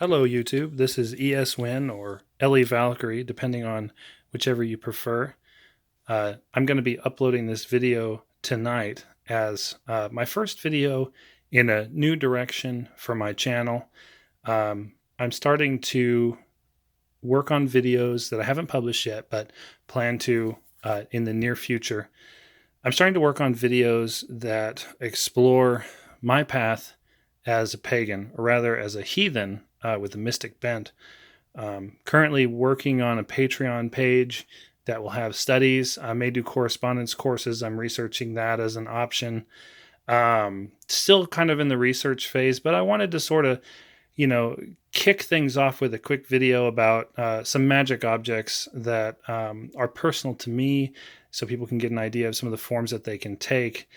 Hello, YouTube. This is ESWin or Ellie Valkyrie, depending on whichever you prefer. I'm going to be uploading this video tonight as my first video in a new direction for my channel. I'm starting to work on videos that I haven't published yet, but plan to in the near future. I'm starting to work on videos that explore my path as a pagan, or rather as a heathen with a mystic bent. Currently working on a Patreon page that will have studies. I may do correspondence courses. I'm researching that as an option. Still kind of in the research phase, but I wanted to sort of, kick things off with a quick video about some magic objects that are personal to me so people can get an idea of some of the forms that they can take.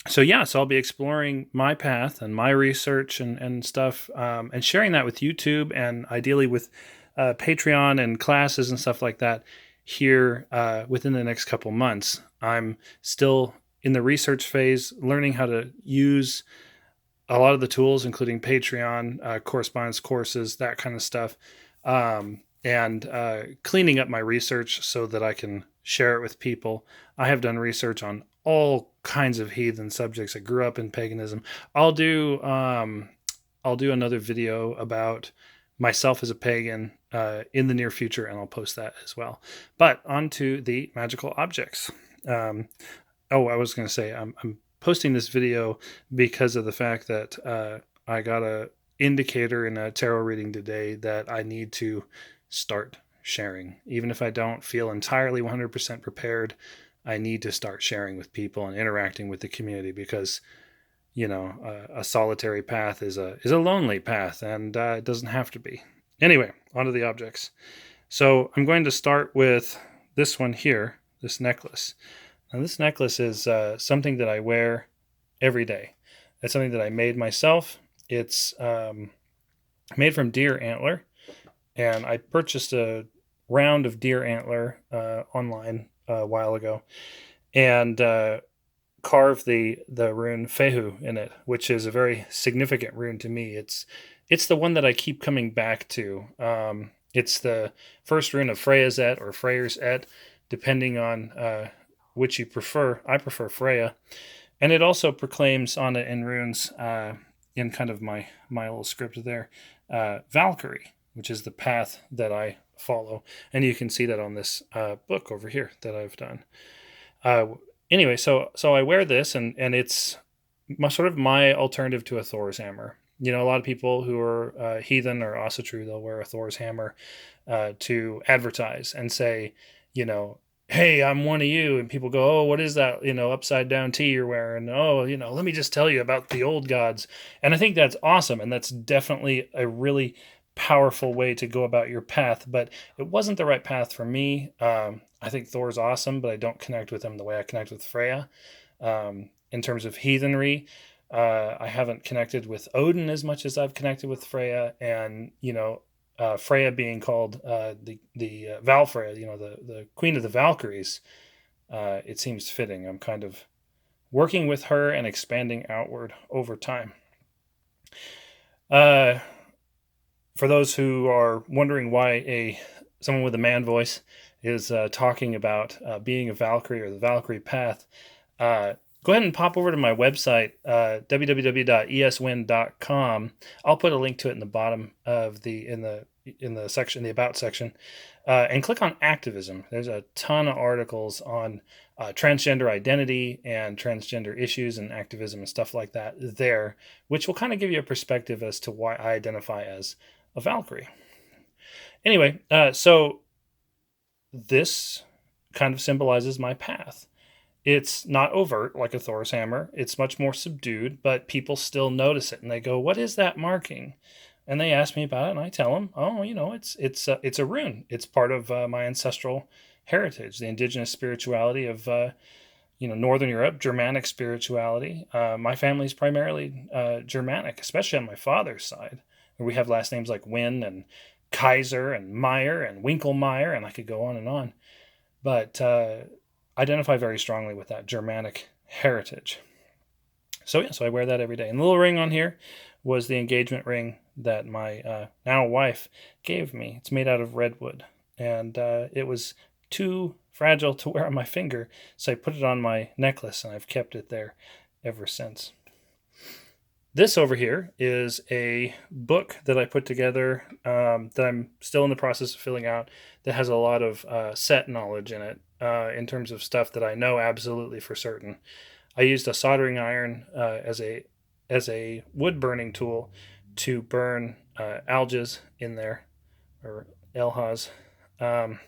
So I'll be exploring my path and my research and stuff, and sharing that with YouTube and ideally with Patreon and classes and stuff like that here within the next couple months. I'm still in the research phase, learning how to use a lot of the tools, including Patreon, correspondence courses, that kind of stuff, and cleaning up my research so that I can share it with people. I have done research on all kinds of heathen subjects. I grew up in paganism. I'll do another video about myself as a pagan in the near future, and I'll post that as well. But on to the magical objects. I was going to say I'm posting this video because of the fact that I got a indicator in a tarot reading today that I need to start sharing. Even if I don't feel entirely 100% prepared, I need to start sharing with people and interacting with the community because, a solitary path is a lonely path, and it doesn't have to be. Anyway, onto the objects. So I'm going to start with this one here, this necklace. Now, this necklace is something that I wear every day. It's something that I made myself. It's made from deer antler, and I purchased a round of deer antler online a while ago, and carved the rune Fehu in it, which is a very significant rune to me. It's the one that I keep coming back to. It's the first rune of Freya's Et or Freyer's Et, depending on which you prefer. I prefer Freya. And it also proclaims on it in runes, in kind of my little script there, Valkyrie, which is the path that I follow. And you can see that on this book over here that I've done. Anyway, so I wear this, and it's sort of my alternative to a Thor's hammer. A lot of people who are heathen or also true, they'll wear a Thor's hammer to advertise and say, hey, I'm one of you. And people go, oh, what is that, upside down tea you're wearing? Oh, let me just tell you about the old gods. And I think that's awesome. And that's definitely a really powerful way to go about your path. But it wasn't the right path for me. I think Thor's awesome, but I don't connect with him the way I connect with Freya. In terms of heathenry, I haven't connected with Odin as much as I've connected with Freya. And, Freya being called the Valfreya, the queen of the Valkyries, it seems fitting. I'm kind of working with her and expanding outward over time. For those who are wondering why someone with a man voice is talking about being a Valkyrie or the Valkyrie path, go ahead and pop over to my website, www.eswin.com. I'll put a link to it in the bottom of in the section, the About section, and click on activism. There's a ton of articles on transgender identity and transgender issues and activism and stuff like that there, which will kind of give you a perspective as to why I identify as a Valkyrie. Anyway, so this kind of symbolizes my path. It's not overt like a Thor's hammer. It's much more subdued, but people still notice it and they go, what is that marking? And they ask me about it, and I tell them, oh, it's a rune. It's part of my ancestral heritage, the indigenous spirituality of Northern Europe, Germanic spirituality. My family's primarily Germanic, especially on my father's side, where we have last names like Wynn and Kaiser and Meyer and Winkelmeyer, and I could go on and on. But identify very strongly with that Germanic heritage. So I wear that every day. And the little ring on here, was the engagement ring that my now wife gave me. It's made out of redwood, and it was too fragile to wear on my finger, so I put it on my necklace, and I've kept it there ever since. This over here is a book that I put together that I'm still in the process of filling out, that has a lot of set knowledge in it in terms of stuff that I know absolutely for certain. I used a soldering iron as a wood burning tool to burn algaes in there, or elhas. Um,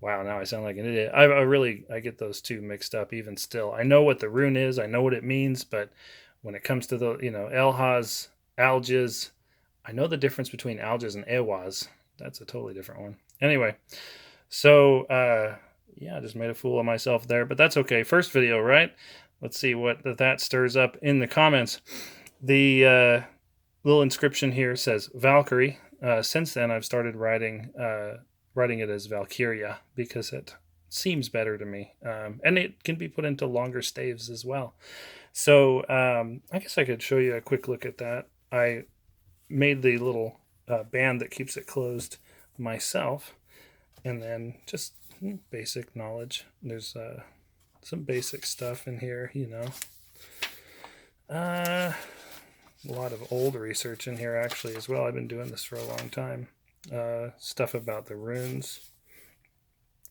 wow, now I sound like an idiot. I get those two mixed up even still. I know what the rune is, I know what it means, but when it comes to the elhas, alges, I know the difference between alges and ewas. That's a totally different one. Anyway, so yeah, I just made a fool of myself there, but that's okay. First video, right? Let's see what that stirs up in the comments. The little inscription here says Valkyrie. Since then, I've started writing it as Valkyria because it seems better to me, and it can be put into longer staves as well. So I guess I could show you a quick look at that. I made the little band that keeps it closed myself, and then just basic knowledge. There's some basic stuff in here, a lot of old research in here actually as well. I've been doing this for a long time. Stuff about the runes,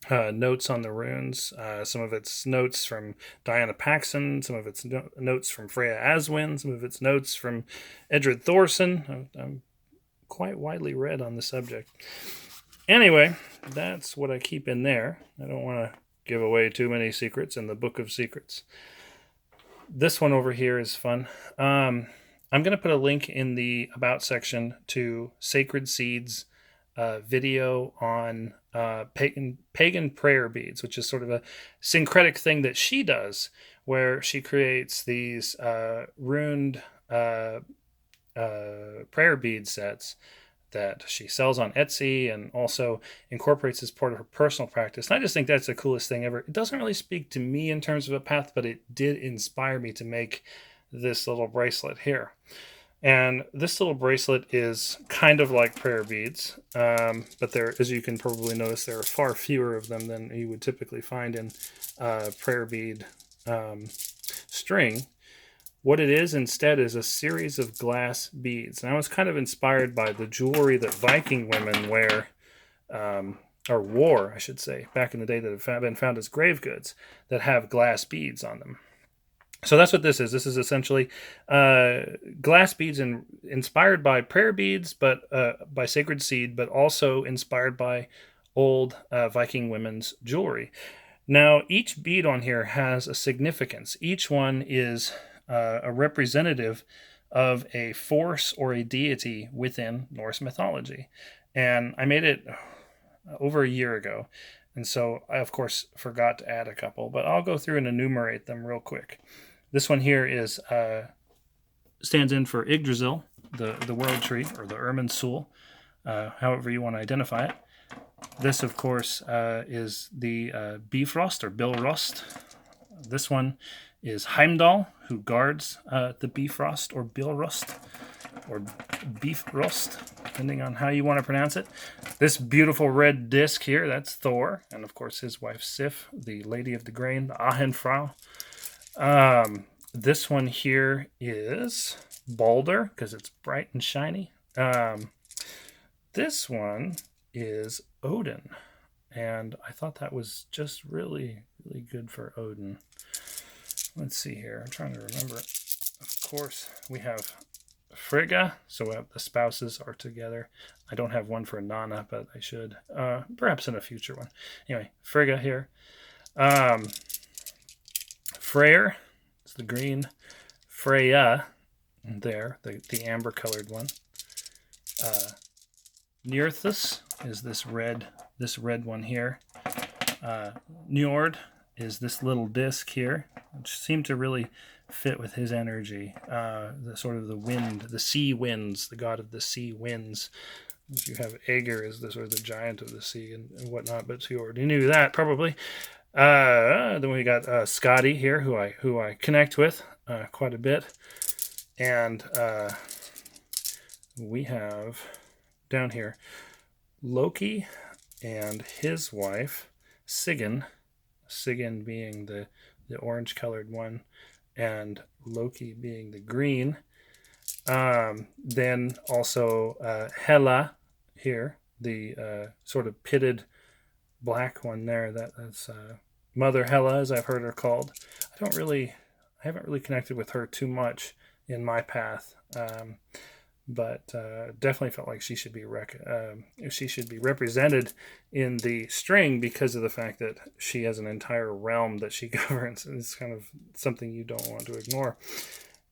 notes on the runes. Some of it's notes from Diana Paxson, some of it's notes from Freya Aswin, some of it's notes from Edred Thorson. I'm quite widely read on the subject. Anyway, that's what I keep in there. I don't want to give away too many secrets in the Book of Secrets. This one over here is fun. I'm going to put a link in the About section to Sacred Seeds video on pagan prayer beads, which is sort of a syncretic thing that she does, where she creates these runed prayer bead sets that she sells on Etsy and also incorporates as part of her personal practice. And I just think that's the coolest thing ever. It doesn't really speak to me in terms of a path, but it did inspire me to make this little bracelet here. And this little bracelet is kind of like prayer beads, but there, as you can probably notice, there are far fewer of them than you would typically find in prayer bead string. What it is instead is a series of glass beads. And I was kind of inspired by the jewelry that Viking women wear, or wore, I should say, back in the day, that have been found as grave goods that have glass beads on them. So that's what this is. This is essentially glass beads inspired by prayer beads, but by sacred seed, but also inspired by old Viking women's jewelry. Now, each bead on here has a significance. Each one is a representative of a force or a deity within Norse mythology. And I made it over a year ago. And so I, of course, forgot to add a couple, but I'll go through and enumerate them real quick. This one here is stands in for Yggdrasil, the world tree, or the Irminsul, however you want to identify it. This, of course, is the Bifrost, or Bilrost. This one is Heimdall, who guards the Bifrost, or Bilrost, or Bifrost, depending on how you want to pronounce it. This beautiful red disc here, that's Thor, and of course his wife Sif, the Lady of the Grain, the Ahenfrau. This one here is Balder, because it's bright and shiny. This one is Odin, and I thought that was just really, really good for Odin. Let's see here. I'm trying to remember. Of course, we have Frigga, so the spouses are together. I don't have one for Nana, but I should. Perhaps in a future one. Anyway, Frigga here. Freyr, it's the green. Freya, there, the amber-colored one. Njörthus is this red one here. Njord is this little disc here, which seemed to really fit with his energy. The sort of the wind, the sea winds, the god of the sea winds. You have Aegir as the sort of the giant of the sea and whatnot, but you already knew that probably. Then we got Scotty here, who I connect with quite a bit. And we have down here Loki and his wife, Sigyn. Sigyn being the orange colored one, and Loki being the green. Then also Hela here, the sort of pitted black one there. That's Mother Hela, as I've heard her called. I haven't really connected with her too much in my path, but definitely felt like she should be represented in the string because of the fact that she has an entire realm that she governs, and it's kind of something you don't want to ignore.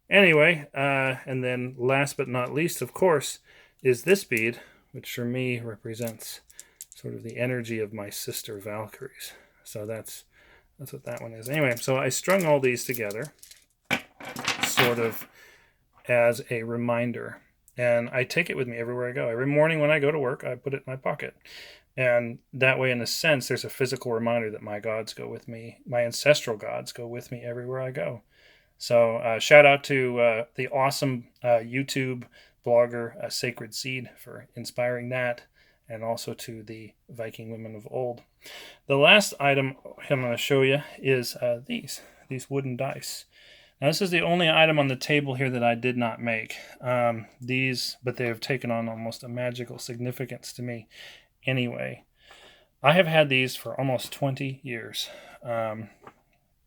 Anyway, and then last but not least, of course, is this bead, which for me represents sort of the energy of my sister Valkyries. So that's what that one is. Anyway, so I strung all these together sort of as a reminder. And I take it with me everywhere I go. Every morning when I go to work, I put it in my pocket. And that way, in a sense, there's a physical reminder that my gods go with me. My ancestral gods go with me everywhere I go. So shout out to the awesome YouTube blogger Sacred Seed for inspiring that, and also to the Viking women of old. The last item I'm going to show you is these wooden dice. Now, this is the only item on the table here that I did not make. But they have taken on almost a magical significance to me anyway. I have had these for almost 20 years. I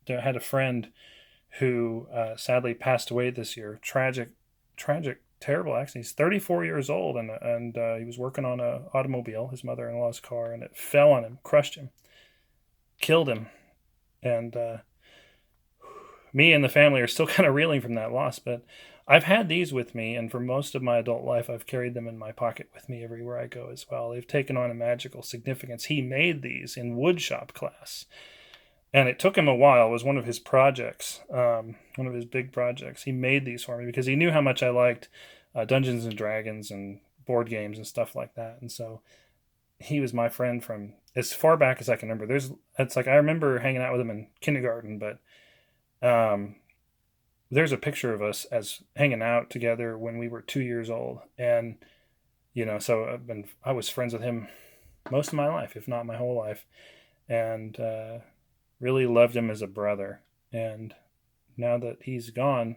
had a friend who sadly passed away this year. Tragic, terrible accident. He's 34 years old, and he was working on an automobile, his mother-in-law's car, and it fell on him, crushed him, killed him. And me and the family are still kind of reeling from that loss, but I've had these with me, and for most of my adult life, I've carried them in my pocket with me everywhere I go as well. They've taken on a magical significance. He made these in woodshop class, and it took him a while. It was one of his projects, one of his big projects. He made these for me because he knew how much I liked Dungeons and Dragons and board games and stuff like that. And so he was my friend from as far back as I can remember. It's like I remember hanging out with him in kindergarten, but there's a picture of us as hanging out together when we were 2 years old. And, so I was friends with him most of my life, if not my whole life. And really loved him as a brother. And now that he's gone,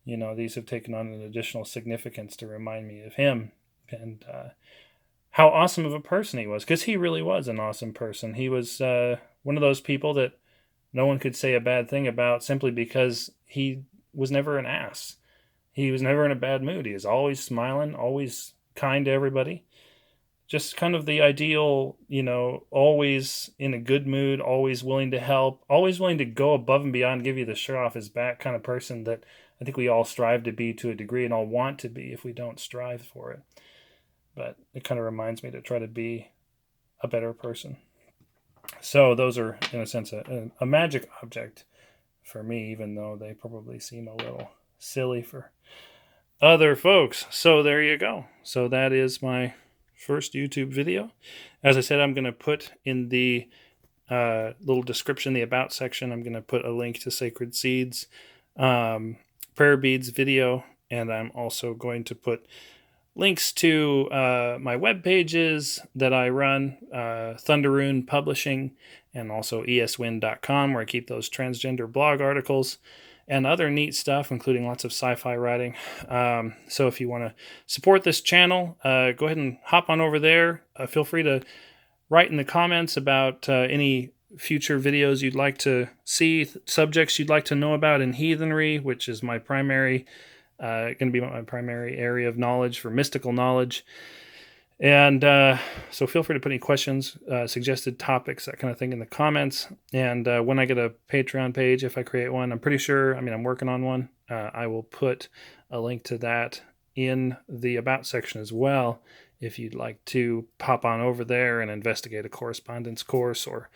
these have taken on an additional significance to remind me of him and how awesome of a person he was, because he really was an awesome person. He was one of those people that no one could say a bad thing about simply because he was never an ass. He was never in a bad mood. He was always smiling, always kind to everybody. Just kind of the ideal, always in a good mood, always willing to help, always willing to go above and beyond, give you the shirt off his back kind of person that I think we all strive to be to a degree and all want to be if we don't strive for it. But it kind of reminds me to try to be a better person. So those are, in a sense, a magic object for me, even though they probably seem a little silly for other folks. So there you go. So that is my first YouTube video. As I said, I'm going to put in the little description, the about section, I'm going to put a link to Sacred Seeds prayer beads video, and I'm also going to put links to my web pages that I run, Thunderoon Publishing, and also eswin.com, where I keep those transgender blog articles and other neat stuff, including lots of sci-fi writing. So if you want to support this channel, go ahead and hop on over there. Feel free to write in the comments about any future videos you'd like to see, subjects you'd like to know about in heathenry, which is my primary, going to be my primary area of knowledge for mystical knowledge. And so feel free to put any questions, suggested topics, that kind of thing in the comments. And when I get a Patreon page, if I create one, I'm pretty sure, I'm working on one. I will put a link to that in the About section as well, if you'd like to pop on over there and investigate a correspondence course or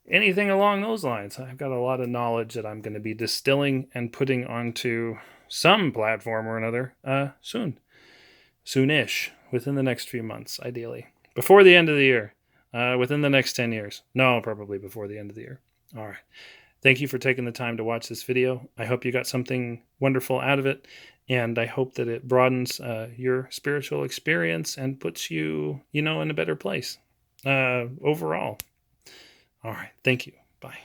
anything along those lines. I've got a lot of knowledge that I'm going to be distilling and putting onto some platform or another soonish, within the next few months, ideally. Before the end of the year. Within the next 10 years. No, probably before the end of the year. All right. Thank you for taking the time to watch this video. I hope you got something wonderful out of it, and I hope that it broadens your spiritual experience and puts you, in a better place overall. All right. Thank you. Bye.